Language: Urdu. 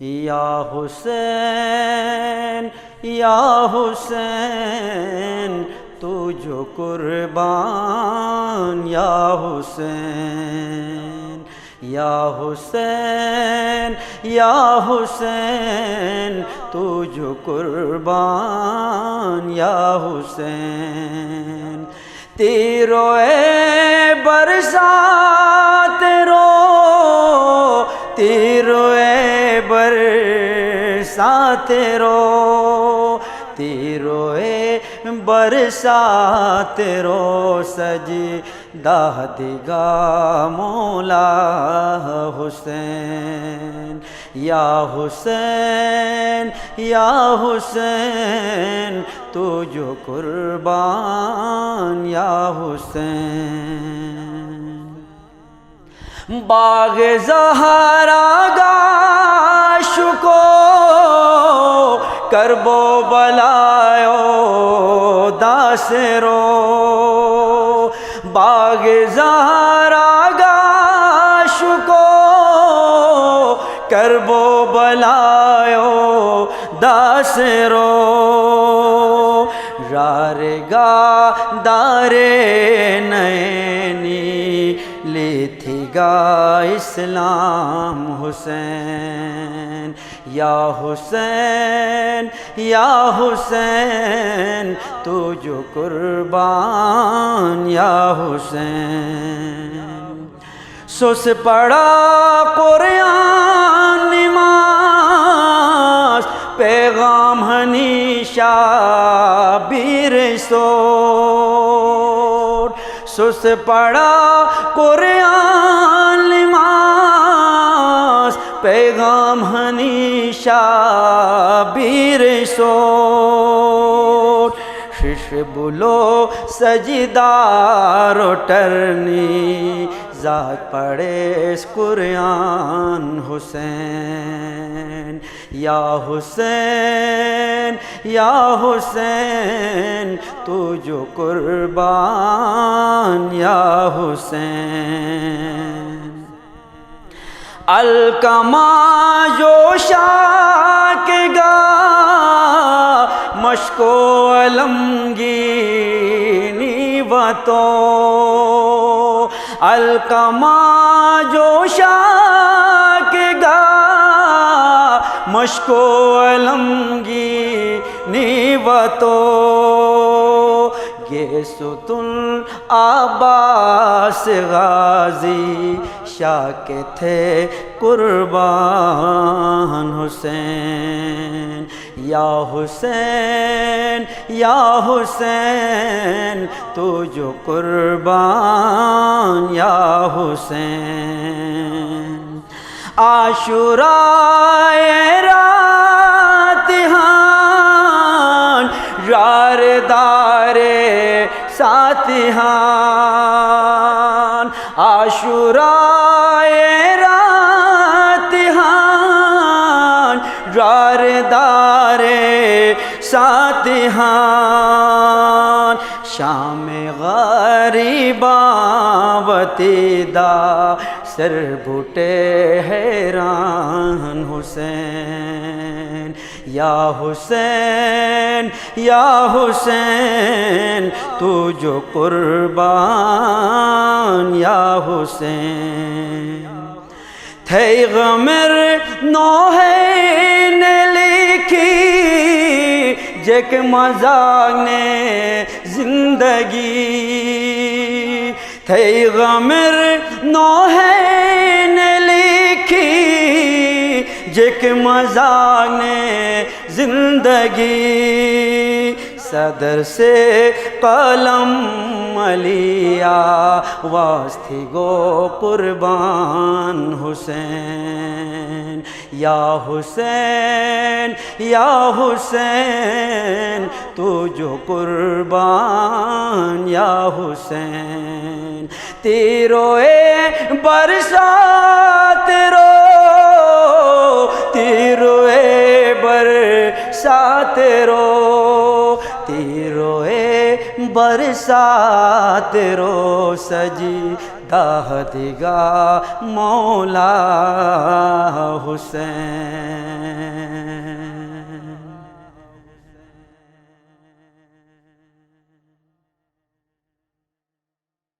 یا حسین یا حسین تو جو قربان یا حسین یا حسین یا حسین تو جو قربان یا حسین تیرو اے برسات رو تیرو اے برسات رو تیرو اے برسات رو سجدہ دیگا مولا حسین یا حسین یا حسین تو جو قربان یا حسین باغ زہرا گاش کو کرب و بلایو داسرو باغ زہرا گاش کو کرب و بلایو داسرو رارگا دارے نینی لیتھی گا اسلام حسین یا حسین یا حسین تو جو قربان یا حسین سس پڑا قرآن نماز پیغام ہنیشہ بیر سور سس پڑا قرآن نماز پیغام ہنیشہ بیر سور شش بلو سجدار ٹرنی ذات پڑے اس قرآن حسین یا حسین یا حسین تو جو قربان یا حسین الکما جوشا کے گا مشکو علمگینی وطو الکما جوشا کے گا مشکو علمگینی وطو یہ ستن عباس غازی شاہ کے تھے قربان حسین یا حسین یا حسین تو جو قربان یا حسین عاشوراء راتحان یاردار ساتحان عاشوراء راتحان یاردار ساتحان شام غریباں وطیدہ سر بھٹے حیران حسین یا حسین یا حسین تو جو قربان یا حسین تھے غمر نوحے نے لکھی جک مذاق نے زندگی تھے غمر نوحے نے لکھی جک مذاق نے زندگی صدر سے قلم ملیا واسطی گو قربان حسین یا حسین یا حسین تو جو قربان یا حسین تیرو اے برسات رو تیرو اے برسات رو تیرو اے برسات رو سجدہ داہ دیگا مولا حسین